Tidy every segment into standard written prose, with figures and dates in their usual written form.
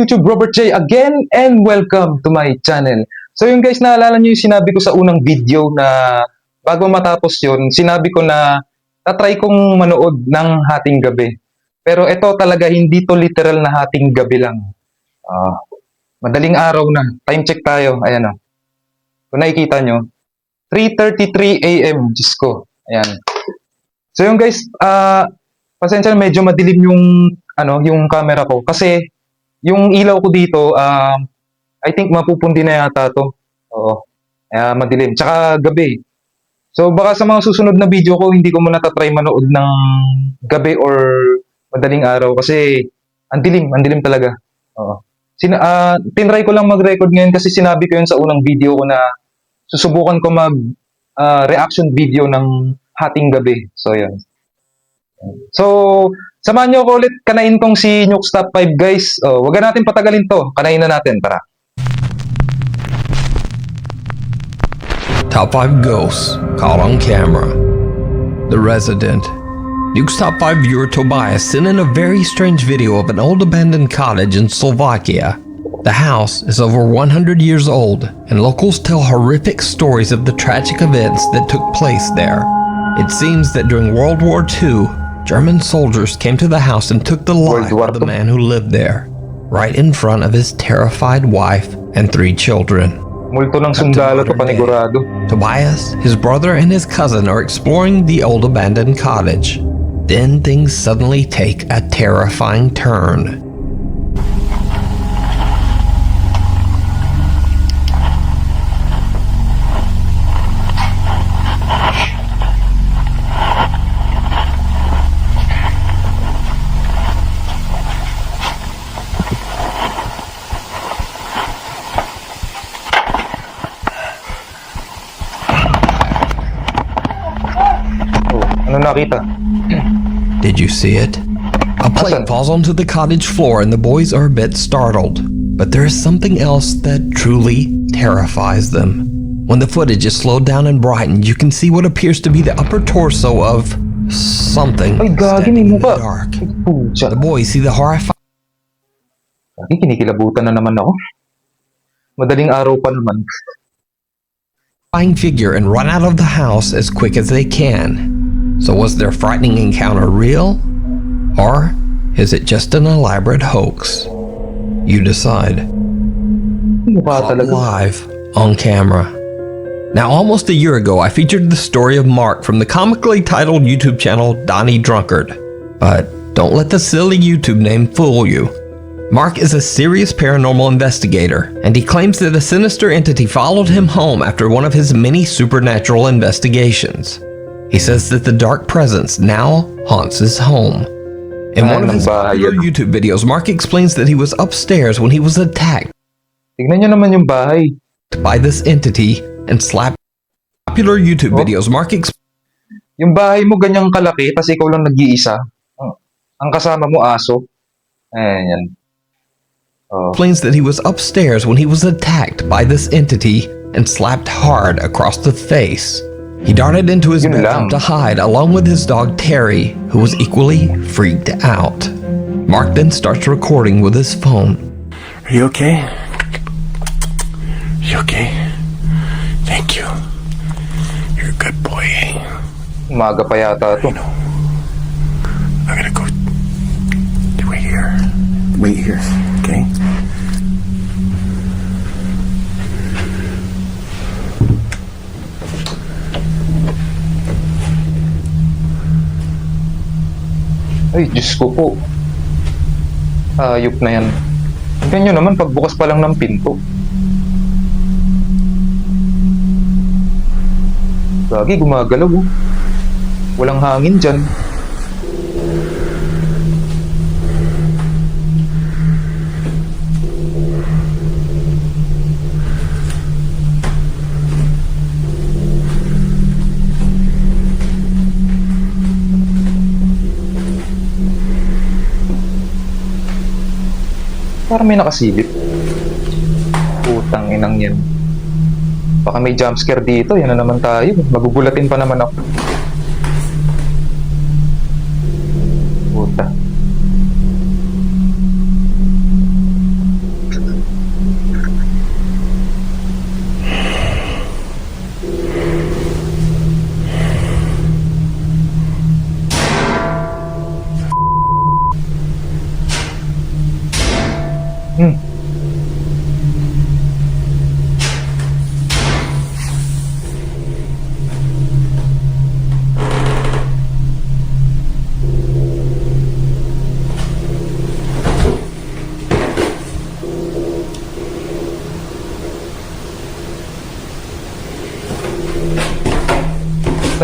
YouTube? Robert J again and welcome to my channel. So yung guys, naalala nyo yung sinabi ko sa unang video na bago matapos yun, sinabi ko na tatry kong manood ng Hating Gabi. Pero ito talaga, hindi to literal na hating gabi lang. Madaling araw na. Time check tayo. Ayan o. Kung nakikita nyo, 3:33 AM. Diyos ko. Ayan. So yung guys, pasensya na medyo madilim yung camera ko. Kasi yung ilaw ko dito, I think mapupundi na yata to. Oo. Madilim. Tsaka gabi. So baka sa mga susunod na video ko, hindi ko muna tatry manood ng gabi or madaling araw kasi ang dilim talaga. Oo. Tinry ko lang mag-record ngayon kasi sinabi ko yun sa unang video ko na susubukan ko reaction video ng Hating Gabi. So yun. So, samahan nyo ako ulit, kanain kong si Nuke's Top 5 guys. Wag na natin patagalin to. Kanain na natin, tara. Top 5 ghosts caught on camera. The Resident. Nuke's Top 5 viewer Tobias sent in a very strange video of an old abandoned cottage in Slovakia. The house is over 100 years old, and locals tell horrific stories of the tragic events that took place there. It seems that during World War II, German soldiers came to the house and took the life of the man who lived there, right in front of his terrified wife and 3 children. Multo ng sundalo to, panigurado. Tobias, his brother, and his cousin are exploring the old abandoned cottage. Then things suddenly take a terrifying turn. Ano nakita? Did you see it? A plate falls onto the cottage floor and the boys are a bit startled. But there is something else that truly terrifies them. When the footage is slowed down and brightened, you can see what appears to be the upper torso of something standing in the dark. The boys see the horrifying Kinikilabutan na naman ako. Madaling araw pa naman. figure and run out of the house as quick as they can. So was their frightening encounter real? Or is it just an elaborate hoax? You decide. Live on camera. Now, almost a year ago, I featured the story of Mark from the comically titled YouTube channel Donnie Drunkard. But don't let the silly YouTube name fool you. Mark is a serious paranormal investigator, and he claims that a sinister entity followed him home after one of his many supernatural investigations. He says that the dark presence now haunts his home. In one of his popular YouTube videos, Mark explains that he was upstairs when he was attacked Tignan nyo naman yung bahay. by this entity and slapped. Popular YouTube videos, Mark Yung bahay mo ganyang kalaki, tas ikaw lang nag-iisa. Ang kasama mo aso. Ayan. explains that he was upstairs when he was attacked by this entity and slapped hard across the face. He darted into his bedroom to hide along with his dog Terry, who was equally freaked out. Mark then starts recording with his phone. Are you okay? You okay? Thank you. You're a good boy, eh? Umaga pa yata to. I'm gonna go wait here. Wait here, okay? Ay, Diyos ko po. Ayop na yan. Tingnan nyo naman, pagbukas pa lang ng pinto. Lagi gumagalaw oh. Walang hangin dyan. Parang may nakasilip. Putang inang yan. Baka may jumpscare dito. Yan na naman tayo. Magugulatin pa naman ako. Puta.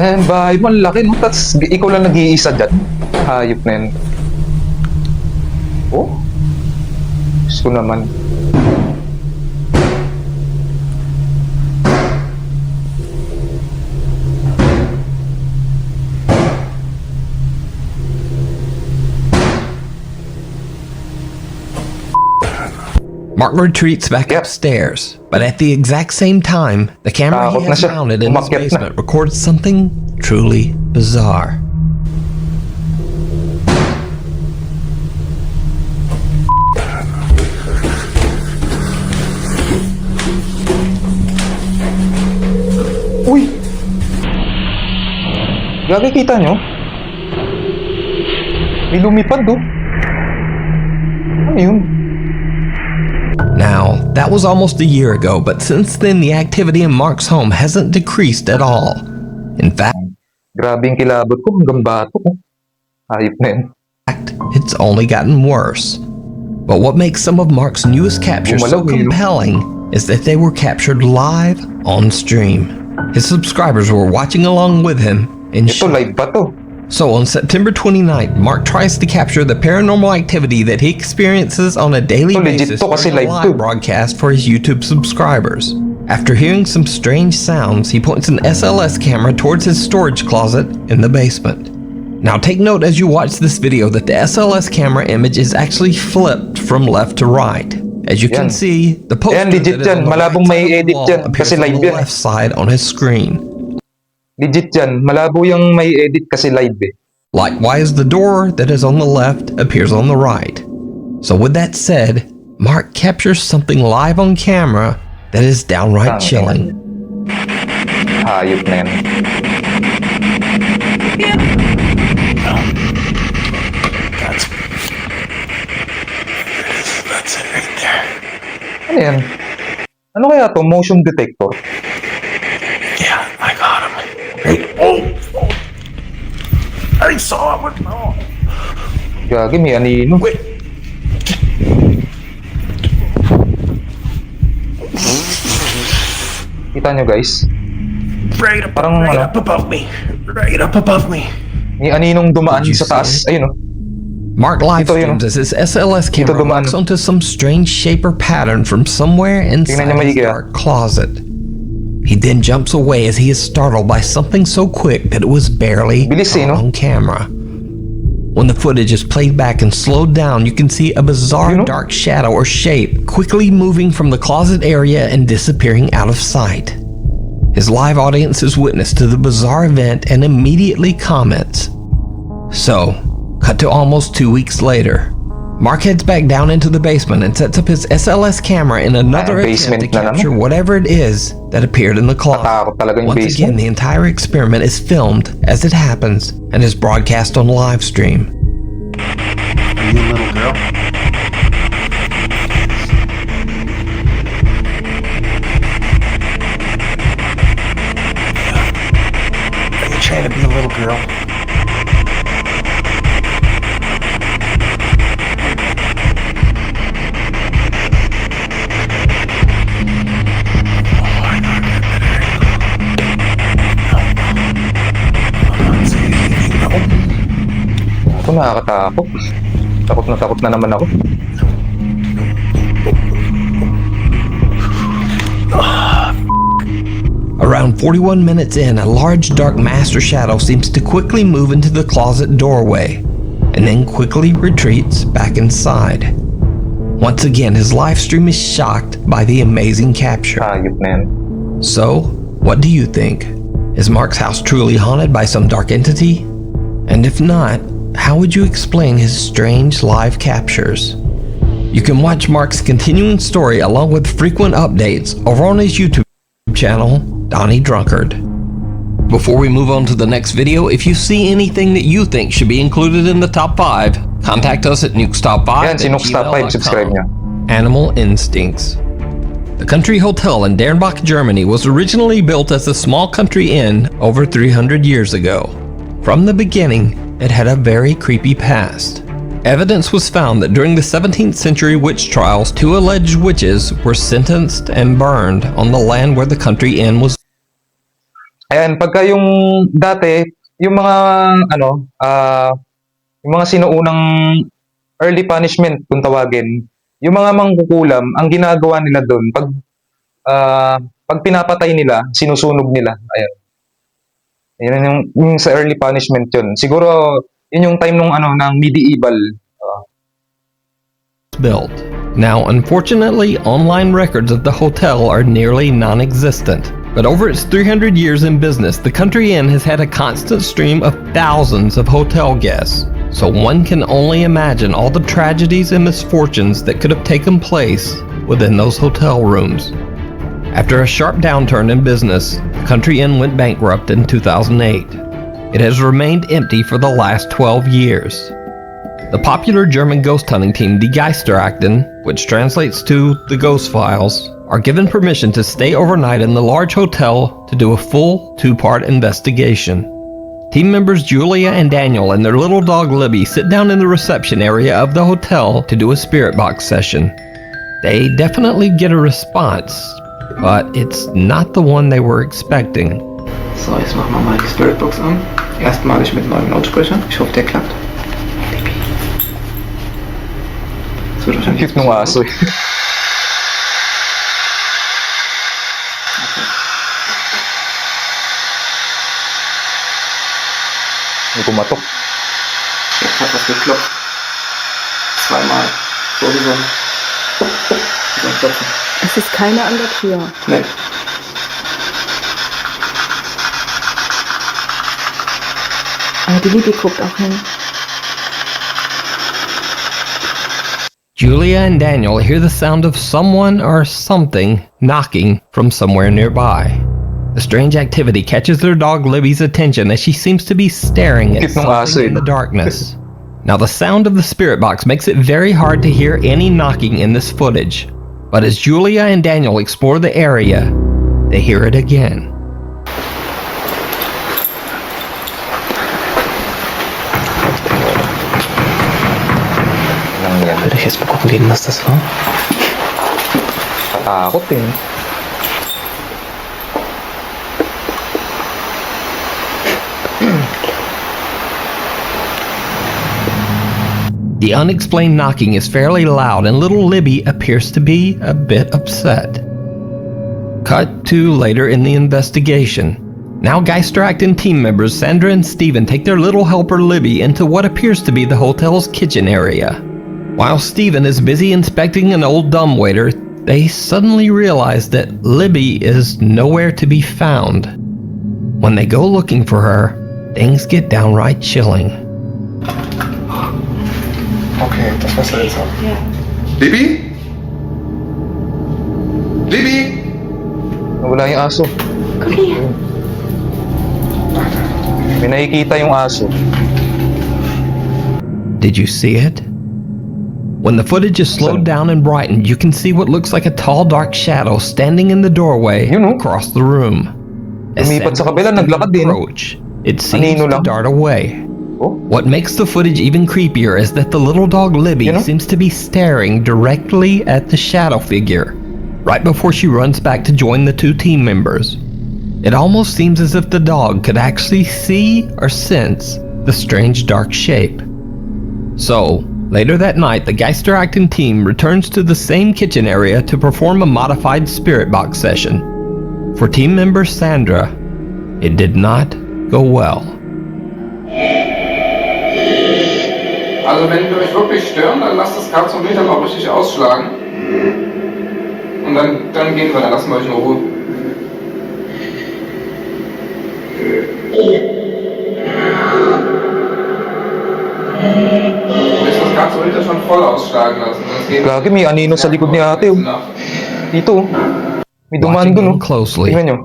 Bahay mo, ang laki, no? Tapos ikaw lang nag-iisa dyan. Hayop na yan. Oh? Gusto naman. Mark retreats back Yep. upstairs, but at the exact same time, the camera he Takot na has siya. mounted in his Umakyat na. basement records something truly bizarre. Uy! Gagi, kita nyo? May lumipad, oh. Ano yun? Now, that was almost a year ago, but since then the activity in Mark's home hasn't decreased at all. In fact, Grabe yung kilabot ko. Hanggang bato ko. Hayop na yun. it's only gotten worse. But what makes some of Mark's newest captures so Bumalaw, compelling is that they were captured live on stream. His subscribers were watching along with him in Ito, shock. live pa to. So on September 29th, Mark tries to capture the paranormal activity that he experiences on a daily Ito, legit basis to kasi during a live to. live broadcast for his YouTube subscribers. After hearing some strange sounds, he points an SLS camera towards his storage closet in the basement. Now take note as you watch this video that the SLS camera image is actually flipped from left to right. As you can Yan. see, the poster Yan, legit that is yan. on the Malabong right may side of the edit wall yan. appears Kasi on live the yan. left side on his screen. Legit yan. Malabo yung may edit kasi live eh. Likewise, the door that is on the left appears on the right. So with that said, Mark captures something live on camera that is downright chilling. Hayop na yan. That's it right there. Ano yan? Ano kaya to? Motion detector? Yeah, I got him. Hey, oh! I saw it. Oh. Gagi, may anino. Wait. Kita nyo guys? Right up, Parang right ano? up above me. Right up above me. May aninong dumaan Did you sa taas. see? Ayun oh. Mark live Ito yun, streams as his SLS camera dumaan. locks onto some strange shape or pattern from somewhere inside niyo his maigi, ah. dark closet. He then jumps away as he is startled by something so quick that it was barely Bilis eh, caught no? on camera. When the footage is played back and slowed down, you can see a bizarre You know? dark shadow or shape quickly moving from the closet area and disappearing out of sight. His live audience is witness to the bizarre event and immediately comments. So, cut to almost 2 weeks later. Mark heads back down into the basement and sets up his SLS camera in another Ay, attempt to basement na naman. capture whatever it is that appeared in the closet. Takot talaga yung Once again, basement. the entire experiment is filmed as it happens and is broadcast on live stream. Are you a little girl? Are you trying to be a little girl? Ako nakakatakot. Takot na naman ako. Around 41 minutes in, a large dark master shadow seems to quickly move into the closet doorway and then quickly retreats back inside. Once again, his live stream is shocked by the amazing capture. Hayop na yan. So, what do you think? Is Mark's house truly haunted by some dark entity? And if not, how would you explain his strange live captures? You can watch Mark's continuing story along with frequent updates over on his YouTube channel, Donnie Drunkard. Before we move on to the next video, if you see anything that you think should be included in the top 5, contact us at nukestop5. Yan, si Nooks Top 5, subscribe nyo. Animal Instincts. The Country Hotel in Dernbach, Germany was originally built as a small country inn over 300 years ago. From the beginning, it had a very creepy past. Evidence was found that during the 17th century witch trials, 2 alleged witches were sentenced and burned on the land where the country inn was. Ayan, pagka yung dati, yung mga ano, yung mga sinuunang early punishment kung tawagin, yung mga mangkukulam, ang ginagawa nila doon, pag pinapatay nila, sinusunog nila. Ayan. Yun yung sa early punishment yun. Siguro, yun yung time nung ano, ng medieval. Built. Now, unfortunately, online records of the hotel are nearly non-existent. But over its 300 years in business, the Country Inn has had a constant stream of thousands of hotel guests. So one can only imagine all the tragedies and misfortunes that could have taken place within those hotel rooms. After a sharp downturn in business, the Country Inn went bankrupt in 2008. It has remained empty for the last 12 years. The popular German ghost hunting team Die Geisterakten, which translates to the Ghost Files, are given permission to stay overnight in the large hotel to do a full 2-part investigation. Team members Julia and Daniel and their little dog Libby sit down in the reception area of the hotel to do a spirit box session. They definitely get a response, but it's not the one they were expecting. So, jetzt machen wir mal die Spiritbox an. Erstmalig mit neuem Lautsprecher. Ich hoffe, der klappt. Das wird wahrscheinlich Cute nung aso. May kumatok. Jetzt hat was geklopft. Zweimal. So wie so ein Klopfen. Es ist keiner an der Tür. Nee. Aber die Liebe guckt auch hin. Julia and Daniel hear the sound of someone or something knocking from somewhere nearby. The strange activity catches their dog Libby's attention as she seems to be staring at something in the darkness. Now the sound of the spirit box makes it very hard to hear any knocking in this footage. But as Julia and Daniel explore the area, they hear it again. Würde ich jetzt mal gucken gehen, was das war. Katakot eh. The unexplained knocking is fairly loud and little Libby appears to be a bit upset. Cut to later in the investigation. Now Geisterakten team members Sandra and Steven take their little helper Libby into what appears to be the hotel's kitchen area. While Steven is busy inspecting an old dumbwaiter, they suddenly realize that Libby is nowhere to be found. When they go looking for her, things get downright chilling. Okay, das war's jetzt auch. Libby? Libby? Nawala yung aso. Komm her. May nakikita yung aso. Did you see it? When the footage is slowed down and brightened, you can see what looks like a tall dark shadow standing in the doorway across the room. As Lumipat sa Sandra kabila, naglakad din. approach, it seems Kanino to lang? dart away. Oh, What makes the footage even creepier is that the little dog Libby You know? seems to be staring directly at the shadow figure, right before she runs back to join the two team members. It almost seems as if the dog could actually see or sense the strange dark shape. So, later that night, the Geisterakten team returns to the same kitchen area to perform a modified spirit box session. For team member Sandra, it did not go well. Also wenn wir euch wirklich stören, dann lasst das Karzometer mal richtig ausschlagen. Und dann gehen wir, dann lassen wir euch in Ruhe. Du willst das Karzometer schon voll ausschlagen lassen. Sonst gehen Gagi, may anino sa likod ni ate. Oh. Dito. May dumaan Watching dun. him Oh. closely, Tingnan nyo.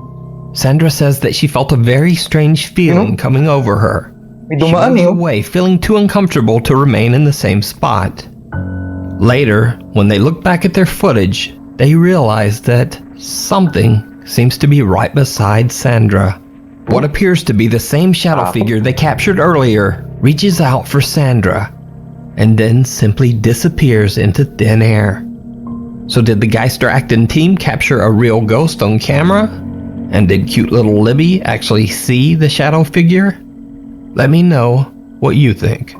Sandra says that she felt a very strange feeling coming over her. May She dumaan moves eh. Oh. away, feeling too uncomfortable to remain in the same spot. Later, when they look back at their footage, they realize that something seems to be right beside Sandra. What appears to be the same shadow figure they captured earlier reaches out for Sandra and then simply disappears into thin air. So did the Geisterakten team capture a real ghost on camera? And did cute little Libby actually see the shadow figure? Let me know what you think.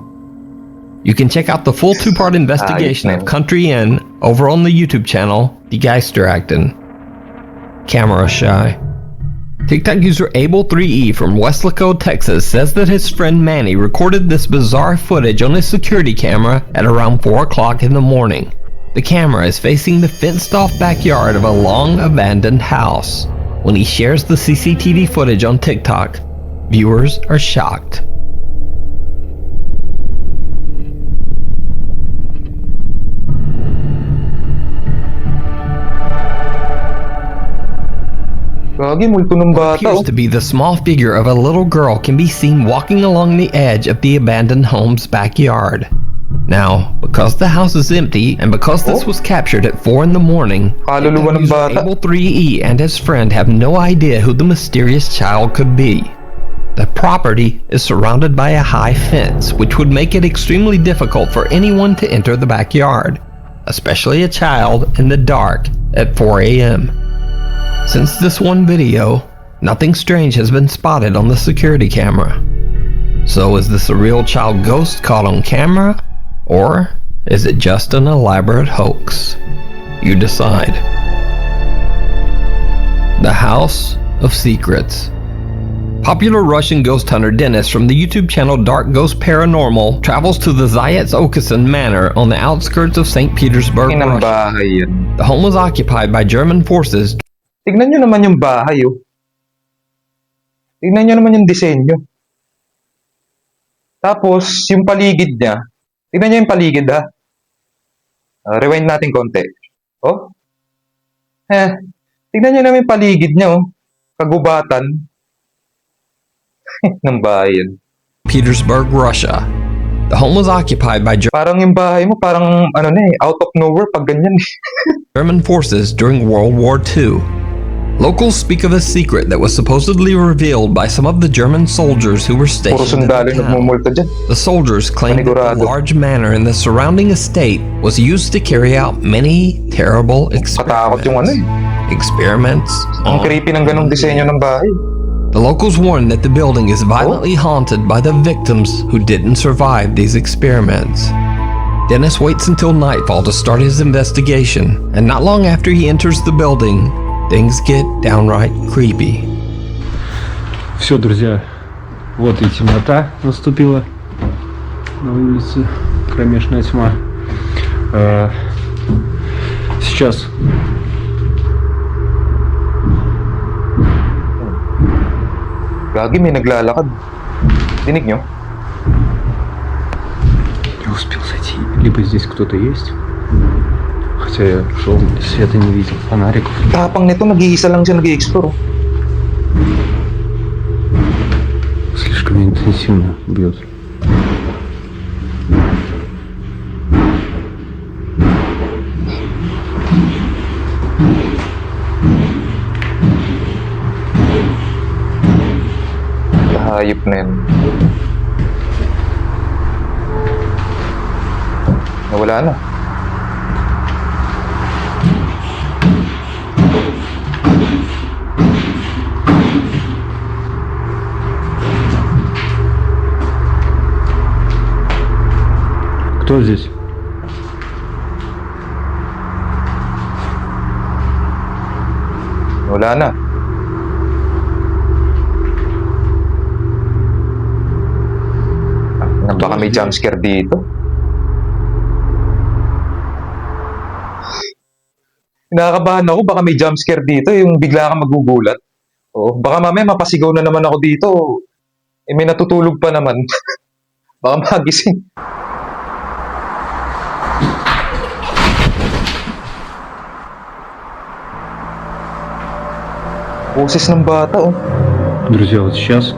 You can check out the full 2-part investigation of Country Inn over on the YouTube channel, Die Geisterakten. Camera Shy. TikTok user Abel3E from Weslaco, Texas says that his friend Manny recorded this bizarre footage on his security camera at around 4 o'clock in the morning. The camera is facing the fenced-off backyard of a long abandoned house. When he shares the CCTV footage on TikTok, viewers are shocked. Gagi, multo ng What bata. appears to be the small figure of a little girl can be seen walking along the edge of the abandoned home's backyard. Now, because the house is empty and because this was captured at 4 in the morning, Kaluluwa ng bata. Abel3E and his friend have no idea who the mysterious child could be. The property is surrounded by a high fence, which would make it extremely difficult for anyone to enter the backyard, especially a child in the dark at 4 a.m. Since this one video, nothing strange has been spotted on the security camera. So is this a real child ghost caught on camera? Or is it just an elaborate hoax? You decide. The House of Secrets. Popular Russian ghost hunter Dennis from the YouTube channel Dark Ghost Paranormal travels to the Zayats-Okasan Manor on the outskirts of St. Petersburg, Inang Russia. bahay yan. The home was occupied by German forces. Tignan nyo naman yung bahay, oh. Tignan nyo naman yung disenyo. Tapos, yung paligid niya. Tignan nyo yung paligid, ha. Rewind natin konti. Oh. Tignan nyo naman yung paligid niya, oh. Kagubatan. Ng bahay yan. Petersburg, Russia. The home was occupied by Parang yung bahay mo, parang ano na out of nowhere pag ganyan. German forces during World War II. Locals speak of a secret that was supposedly revealed by some of the German soldiers who were Puro stationed in sundalo the town. nagmumulta dyan. The soldiers claimed that Panigurado. the large manor in the surrounding estate was used to carry out many terrible Katakot yung ano experiments. Experiments Ang on creepy ng ganong disenyo ng bahay. The locals warned that the building is violently haunted by the victims who didn't survive these experiments. Dennis waits until nightfall to start his investigation, and not long after he enters the building, things get downright creepy. Все, друзья, вот и темнота наступила на улице, кромешная тьма. Сейчас Gagi, may naglalakad. Dinig nyo? не успел зайти. Либо здесь кто-то есть, хотя я шел, света не видел, фонариков. Tapang nito, nag-iisa lang siya nag-i-explore. Слишком интенсивно бьет. Hayop na yun. Nawala na. Кто здесь? Wala na. Baka may jumpscare dito. Nakakabahan ako, baka may jumpscare dito, yung bigla kang magugulat. Oo, baka mamaya mapasigaw na naman ako dito. Eh, may natutulog pa naman. Baka magising. Boses ng bata, oh. Друзья, вот сейчас,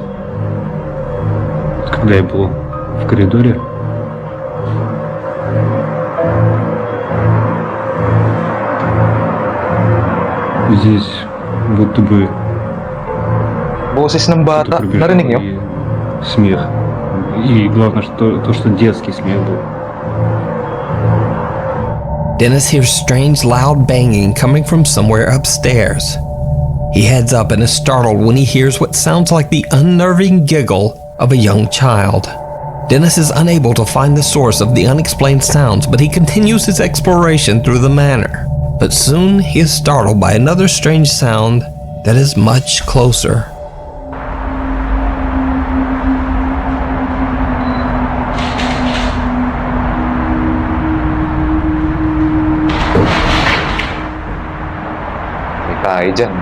когда я был в коридоре, здесь будто бы Boses ng кто-то bata. пробежал Narinig nyo? и смех. И главное, что детский смех был. Dennis hears strange loud banging coming from somewhere upstairs. He heads up and is startled when he hears what sounds like the unnerving giggle of a young child. Dennis is unable to find the source of the unexplained sounds, but he continues his exploration through the manor. But soon he is startled by another strange sound that is much closer. May tayo dyan.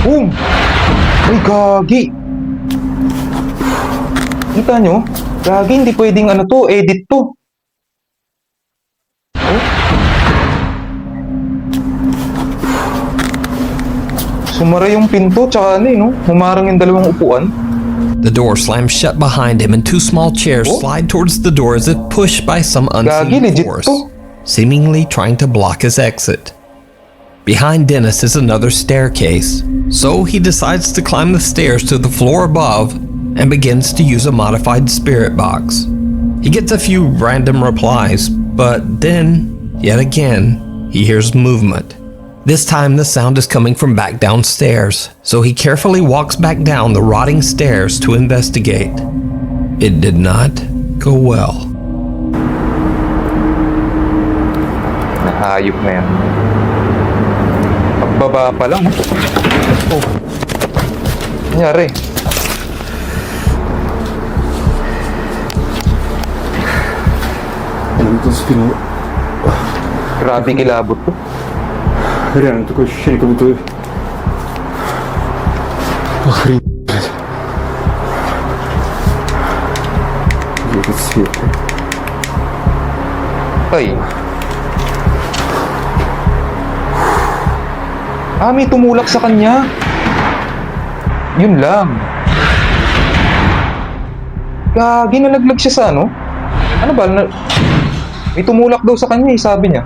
Boom! Ay, gagi! Kita nyo? Gagi, hindi pwedeng ano to, edit to. Oh? Sumara yung pinto, tsaka ano no? Humarang yung dalawang upuan. The door slams shut behind him and two small chairs Oh? slide towards the door as if pushed by some Gagi, unseen legit force, to. seemingly trying to block his exit. Behind Dennis is another staircase, so he decides to climb the stairs to the floor above and begins to use a modified spirit box. He gets a few random replies, but then, yet again, he hears movement. This time the sound is coming from back downstairs, so he carefully walks back down the rotting stairs to investigate. It did not go well. Nahayop na yan. Pagbaba pa lang. Oh. Nangyari. Тут спину. Grabe kilabot to. Реально такое ощущение, как будто... Охренеть, блядь. Где этот свет? Ay. Ah, may tumulak sa kanya. Yun lang. Gagi, nalaglag siya sa ano? Ano ba? May tumulak daw sa kanya sabi niya.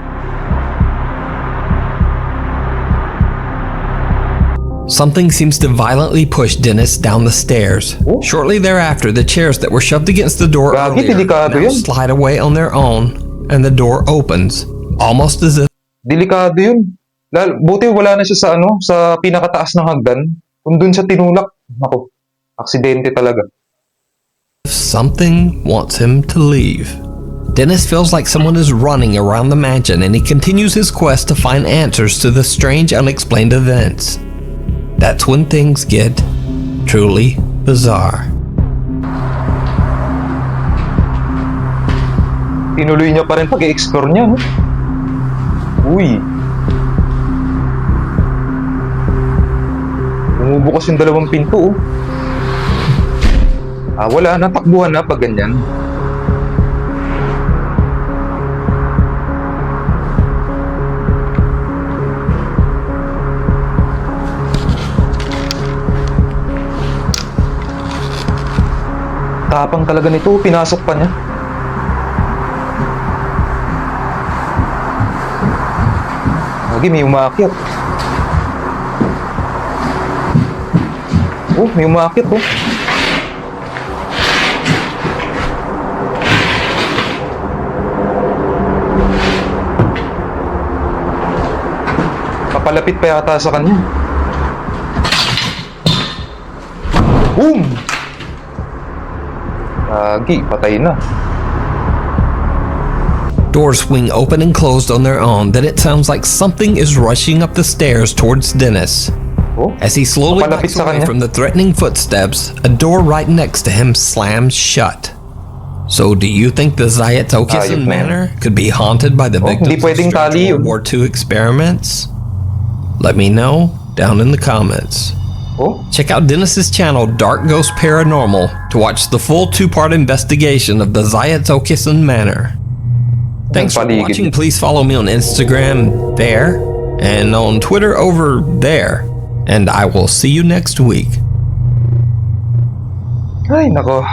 Something seems to violently push Dennis down the stairs. Oh? Shortly thereafter, the chairs that were shoved against the door Gagi, earlier delikado now yan. slide away on their own, and the door opens, almost as if Delikado yun. Buti wala na siya sa ano, sa pinakataas ng hagdan. Kung dun siya tinulak, ako, aksidente talaga. something wants him to leave. Dennis feels like someone is running around the mansion, and he continues his quest to find answers to the strange, unexplained events. That's when things get truly bizarre. Tinuloy niya pa rin pag-i-explore niya, no? Uy. Bumubukas yung dalawang pinto, oh. Ah, wala. Natakbuhan na pag ganyan. Tapang talaga nito. Pinasok pa niya. Lagi may umakyat. Oh, may umakyat, oh. Papalapit pa yata sa kanya. Boom! Lagi, patay na. Doors swing open and closed on their own, then it sounds like something is rushing up the stairs towards Dennis. Oh, As he slowly papalapit backs sa away kanya. from the threatening footsteps, a door right next to him slams shut. So do you think the Zayatokisan Ayop na yan. Manor could be haunted by the Oh, victims hindi of pwedeng strange tali yun. World War II experiments? Let me know down in the comments. Oh, Check out Dennis's channel Dark Ghost Paranormal to watch the full 2-part investigation of the Zayatokisan Manor. Thanks for paligid. watching. Please follow me on Instagram there and on Twitter over there. And I will see you next week. Ay, nako.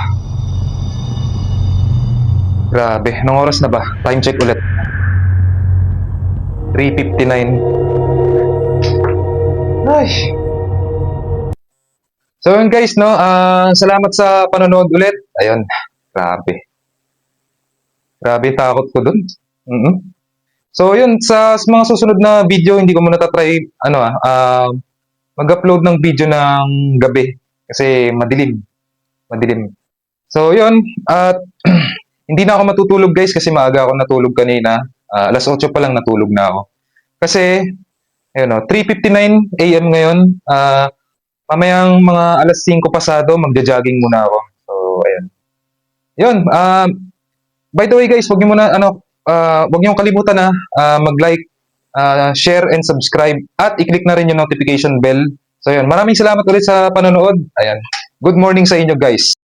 Grabe. Anong oras na ba? Time check ulit. 3:59. Ay. So yun guys, no? Salamat sa panonood ulit. Ayun. Grabe. Grabe takot ko dun. So yun, sa mga susunod na video, hindi ko muna tatry, mag-upload ng video ng gabi. Kasi madilim. Madilim. So yun, at hindi na ako matutulog guys kasi maaga ako natulog kanina. Alas 8 pa lang natulog na ako. Kasi, ayun o, 3:59 AM ngayon. Mamayang mga alas 5 pasado, magja-jogging muna ako. So, ayun. Yun, by the way guys, huwag niyo kalimutan na mag-like, share and subscribe at i-click na rin yung notification bell. So yun, maraming salamat ulit sa panonood. Ayan. Good morning sa inyo guys.